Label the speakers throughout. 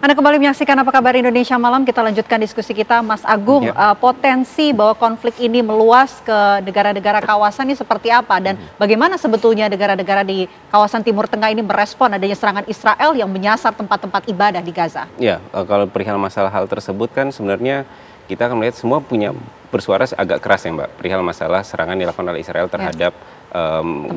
Speaker 1: Anda kembali menyaksikan Apa Kabar Indonesia Malam. Kita lanjutkan diskusi kita, Mas Agung. Potensi bahwa konflik ini meluas ke negara-negara kawasan ini seperti apa? Dan bagaimana sebetulnya negara-negara di kawasan Timur Tengah ini merespon adanya serangan Israel yang menyasar tempat-tempat ibadah di Gaza?
Speaker 2: Ya, kalau perihal masalah hal tersebut kan sebenarnya kita akan melihat semua punya bersuara agak keras ya Mbak. Perihal masalah serangan dilakukan oleh Israel terhadap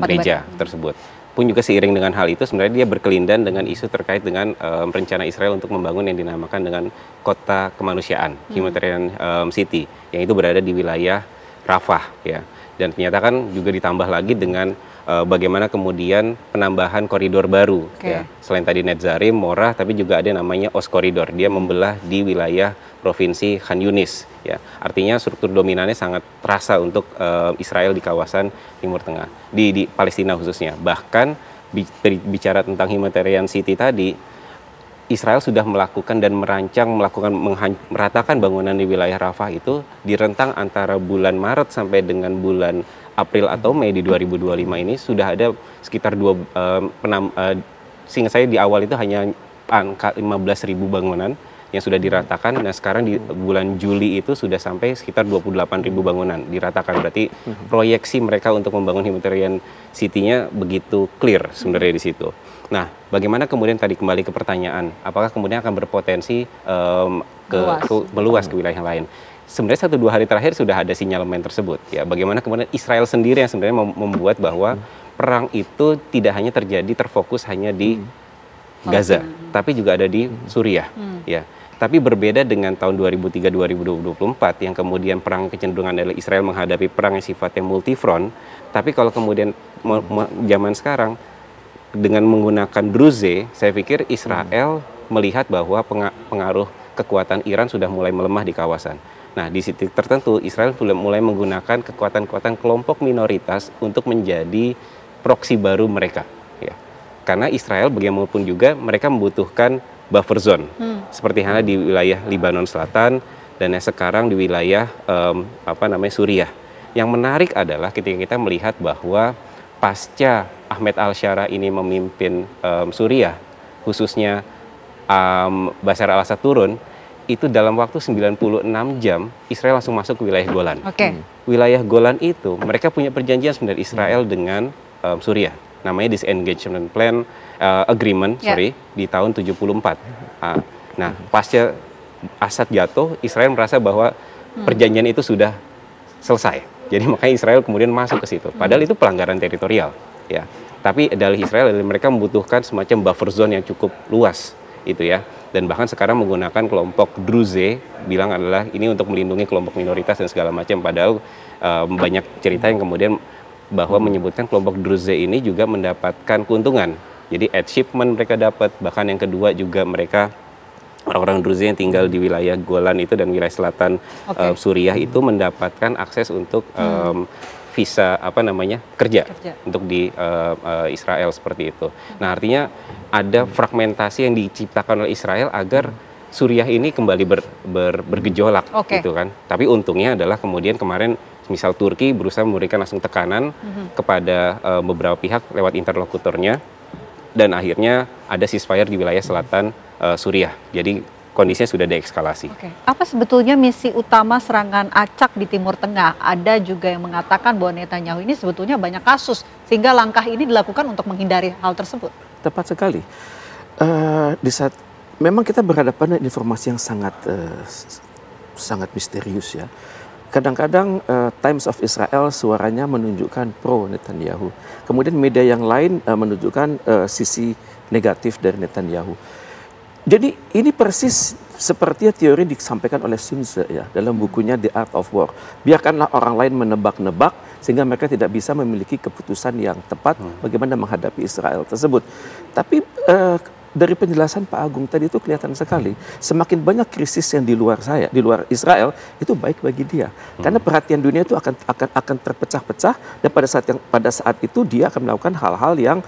Speaker 2: gereja tersebut. Pun juga seiring dengan hal itu sebenarnya dia berkelindan dengan isu terkait dengan rencana Israel untuk membangun yang dinamakan dengan kota kemanusiaan, Humanitarian City, yang itu berada di wilayah Rafah ya. Dan ternyata kan juga ditambah lagi dengan bagaimana kemudian penambahan koridor baru ya. Selain tadi Netzarim, Morah, tapi juga ada namanya Os Koridor. Dia membelah di wilayah provinsi Khan Yunis ya. Artinya struktur dominannya sangat terasa untuk Israel di kawasan Timur Tengah, di Palestina khususnya. Bahkan bicara tentang Humanitarian City tadi, Israel sudah melakukan dan meratakan bangunan di wilayah Rafah itu di rentang antara bulan Maret sampai dengan bulan April atau Mei di 2025 ini sudah ada sekitar seingat saya di awal itu hanya angka 15.000 bangunan yang sudah diratakan. Nah sekarang di bulan Juli itu sudah sampai sekitar 28.000 bangunan diratakan. Berarti proyeksi mereka untuk membangun Humanitarian City-nya begitu clear sebenarnya di situ. Nah bagaimana kemudian tadi kembali ke pertanyaan, apakah kemudian akan berpotensi meluas ke wilayah lain? Sebenarnya 1-2 hari terakhir sudah ada sinyalemen tersebut ya. Bagaimana kemudian Israel sendiri yang sebenarnya membuat bahwa perang itu tidak hanya terfokus hanya di Gaza, tapi juga ada di Suriah ya. Tapi berbeda dengan tahun 2003-2024 yang kemudian perang kecenderungan adalah Israel menghadapi perang yang sifatnya multifront. Tapi kalau kemudian zaman sekarang dengan menggunakan Druze, saya pikir Israel melihat bahwa pengaruh kekuatan Iran sudah mulai melemah di kawasan. Nah, di titik tertentu Israel sudah mulai menggunakan kekuatan-kekuatan kelompok minoritas untuk menjadi proksi baru mereka. Ya. Karena Israel bagaimanapun juga mereka membutuhkan buffer zone, seperti halnya di wilayah Lebanon Selatan dan yang sekarang di wilayah Suriah. Yang menarik adalah ketika kita melihat bahwa pasca Ahmed al-Shara ini memimpin Suriah, khususnya Bashar al-Assad turun, itu dalam waktu 96 jam Israel langsung masuk ke wilayah Golan. Wilayah Golan itu mereka punya perjanjian sebenarnya Israel dengan Suriah, namanya Disengagement Plan Agreement di tahun 74. Nah pasca Assad jatuh, Israel merasa bahwa perjanjian itu sudah selesai. Jadi makanya Israel kemudian masuk ke situ. Padahal itu pelanggaran teritorial ya. Tapi dalih Israel mereka membutuhkan semacam buffer zone yang cukup luas itu ya. Dan bahkan sekarang menggunakan kelompok Druze, bilang adalah ini untuk melindungi kelompok minoritas dan segala macam. Padahal banyak cerita yang kemudian bahwa menyebutkan kelompok Druze ini juga mendapatkan keuntungan. Jadi aid shipment mereka dapat, bahkan yang kedua juga mereka orang-orang Druze yang tinggal di wilayah Golan itu dan wilayah selatan Suriah itu mendapatkan akses untuk visa kerja untuk di Israel seperti itu. Nah artinya ada fragmentasi yang diciptakan oleh Israel agar Suriah ini kembali bergejolak gitu kan. Tapi untungnya adalah kemudian kemarin misal Turki berusaha memberikan langsung tekanan kepada beberapa pihak lewat interlokutornya dan akhirnya ada ceasefire di wilayah selatan Suriah. Jadi kondisinya sudah deeskalasi.
Speaker 1: Apa sebetulnya misi utama serangan acak di Timur Tengah? Ada juga yang mengatakan bahwa Netanyahu ini sebetulnya banyak kasus sehingga langkah ini dilakukan untuk menghindari hal tersebut.
Speaker 3: Tepat sekali. Di saat memang kita berhadapan dengan informasi yang sangat misterius ya. Kadang-kadang Times of Israel suaranya menunjukkan pro Netanyahu. Kemudian media yang lain menunjukkan sisi negatif dari Netanyahu. Jadi ini persis seperti teori disampaikan oleh Sun Tzu ya dalam bukunya The Art of War. Biarkanlah orang lain menebak-nebak sehingga mereka tidak bisa memiliki keputusan yang tepat bagaimana menghadapi Israel tersebut. Tapi dari penjelasan Pak Agung tadi itu kelihatan sekali semakin banyak krisis yang di luar Israel itu baik bagi dia. Karena perhatian dunia itu akan terpecah-pecah dan pada saat itu dia akan melakukan hal-hal yang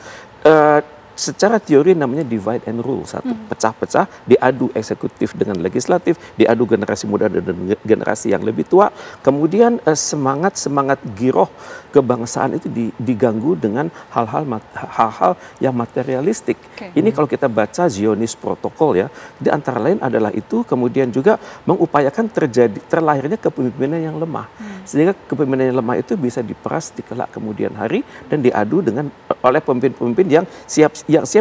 Speaker 3: secara teori namanya divide and rule, satu pecah-pecah, diadu eksekutif dengan legislatif, diadu generasi muda dan generasi yang lebih tua, kemudian semangat giroh kebangsaan itu diganggu dengan hal-hal yang materialistik. Ini kalau kita baca Zionis protokol ya, di antara lain adalah itu, kemudian juga mengupayakan terlahirnya kepemimpinan yang lemah, sehingga kepemimpinan yang lemah itu bisa diperas di kelak kemudian hari dan diadu oleh pemimpin-pemimpin yang siap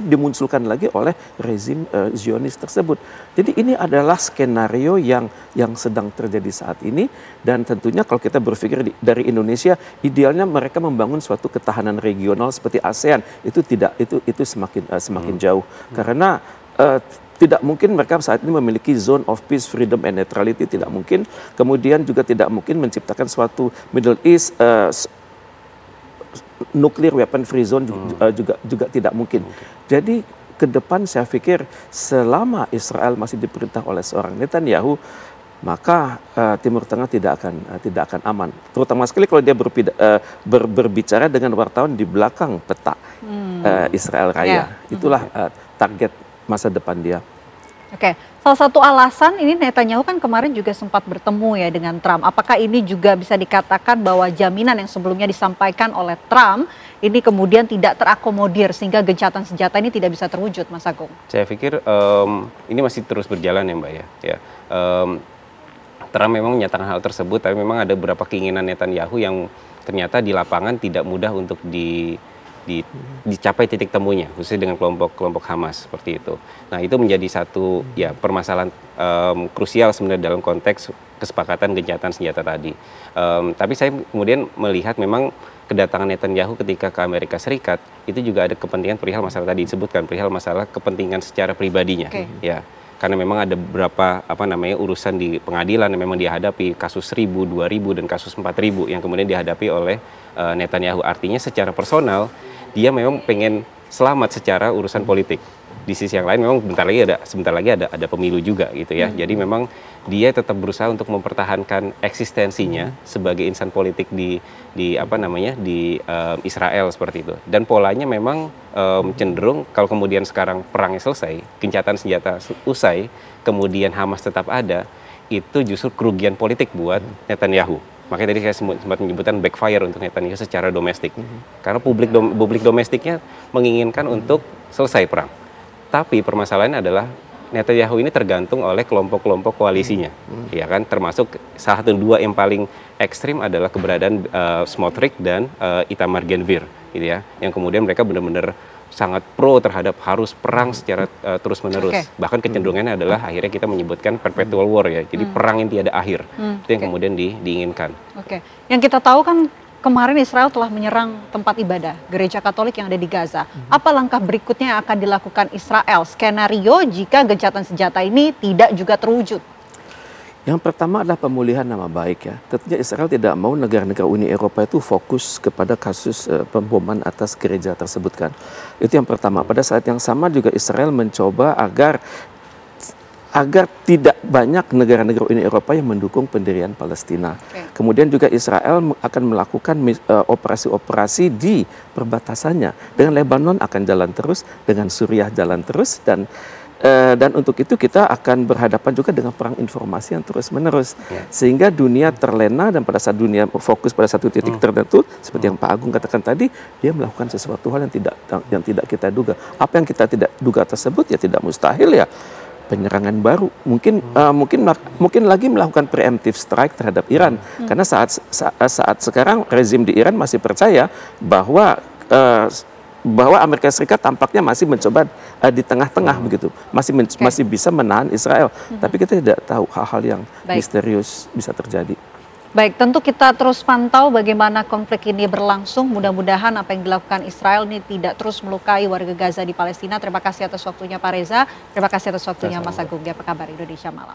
Speaker 3: dimunculkan lagi oleh rezim Zionis tersebut. Jadi ini adalah skenario yang sedang terjadi saat ini, dan tentunya kalau kita berpikir dari Indonesia, idealnya mereka membangun suatu ketahanan regional seperti ASEAN, itu semakin jauh, karena tidak mungkin mereka saat ini memiliki zone of peace, freedom, and neutrality, tidak mungkin. Kemudian juga tidak mungkin menciptakan suatu Middle East nuclear weapon free zone juga tidak mungkin. Jadi ke depan saya pikir selama Israel masih diperintah oleh seorang Netanyahu, maka Timur Tengah tidak akan aman. Terutama sekali kalau dia berbicara dengan wartawan di belakang peta Israel Raya. Itulah target masa depan dia.
Speaker 1: Oke, salah satu alasan ini Netanyahu kan kemarin juga sempat bertemu ya dengan Trump. Apakah ini juga bisa dikatakan bahwa jaminan yang sebelumnya disampaikan oleh Trump ini kemudian tidak terakomodir sehingga gencatan senjata ini tidak bisa terwujud, Mas Agung?
Speaker 2: Saya pikir ini masih terus berjalan ya Mbak ya. Trump memang menyatakan hal tersebut, tapi memang ada beberapa keinginan Netanyahu yang ternyata di lapangan tidak mudah untuk dicapai titik temunya, khususnya dengan kelompok Hamas seperti itu. Nah, itu menjadi satu permasalahan krusial sebenarnya dalam konteks kesepakatan gencatan senjata tadi. Tapi saya kemudian melihat memang kedatangan Netanyahu ketika ke Amerika Serikat itu juga ada kepentingan perihal masalah tadi disebutkan, perihal masalah kepentingan secara pribadinya. Ya, karena memang ada beberapa urusan di pengadilan yang memang dihadapi, kasus 1.000, 2.000 dan kasus 4.000 yang kemudian dihadapi oleh Netanyahu. Artinya secara personal dia memang pengen selamat secara urusan politik. Di sisi yang lain memang sebentar lagi ada pemilu juga gitu ya. Jadi memang dia tetap berusaha untuk mempertahankan eksistensinya sebagai insan politik di Israel seperti itu. Dan polanya memang cenderung kalau kemudian sekarang perangnya selesai, gencatan senjata usai, kemudian Hamas tetap ada, itu justru kerugian politik buat Netanyahu. Makanya tadi saya sempat menyebutkan backfire untuk Netanyahu secara domestik. Karena publik domestiknya menginginkan untuk selesai perang. Tapi permasalahannya adalah Netanyahu ini tergantung oleh kelompok-kelompok koalisinya. Ya kan, termasuk salah satu dua yang paling ekstrim adalah keberadaan Smotrich dan Itamar Ben-Gvir gitu ya. Yang kemudian mereka benar-benar sangat pro terhadap harus perang secara terus-menerus. Bahkan kecenderungannya adalah akhirnya kita menyebutkan perpetual war ya. Jadi perang yang tiada akhir. Itu yang kemudian diinginkan.
Speaker 1: Yang kita tahu kan kemarin Israel telah menyerang tempat ibadah gereja Katolik yang ada di Gaza. Apa langkah berikutnya yang akan dilakukan Israel? Skenario jika gencatan senjata ini tidak juga terwujud.
Speaker 3: Yang pertama adalah pemulihan nama baik ya. Tentunya Israel tidak mau negara-negara Uni Eropa itu fokus kepada kasus pemboman atas gereja tersebut kan. Itu yang pertama. Pada saat yang sama juga Israel mencoba agar tidak banyak negara-negara Uni Eropa yang mendukung pendirian Palestina. Kemudian juga Israel akan melakukan operasi-operasi di perbatasannya. Dengan Lebanon akan jalan terus, dengan Suriah jalan terus, dan untuk itu kita akan berhadapan juga dengan perang informasi yang terus-menerus. Sehingga dunia terlena, dan pada saat dunia fokus pada satu titik tertentu, seperti yang Pak Agung katakan tadi, dia melakukan sesuatu hal yang tidak kita duga. Apa yang kita tidak duga tersebut ya tidak mustahil ya penyerangan baru. Mungkin lagi melakukan preemptive strike terhadap Iran. Karena saat sekarang rezim di Iran masih percaya bahwa Amerika Serikat tampaknya masih mencoba di tengah-tengah begitu, masih bisa menahan Israel. Tapi kita tidak tahu hal-hal yang misterius bisa terjadi.
Speaker 1: Baik, tentu kita terus pantau bagaimana konflik ini berlangsung. Mudah-mudahan apa yang dilakukan Israel ini tidak terus melukai warga Gaza di Palestina. Terima kasih atas waktunya Pak Reza, terima kasih atas waktunya Mas Agung. Apa kabar Indonesia Malam?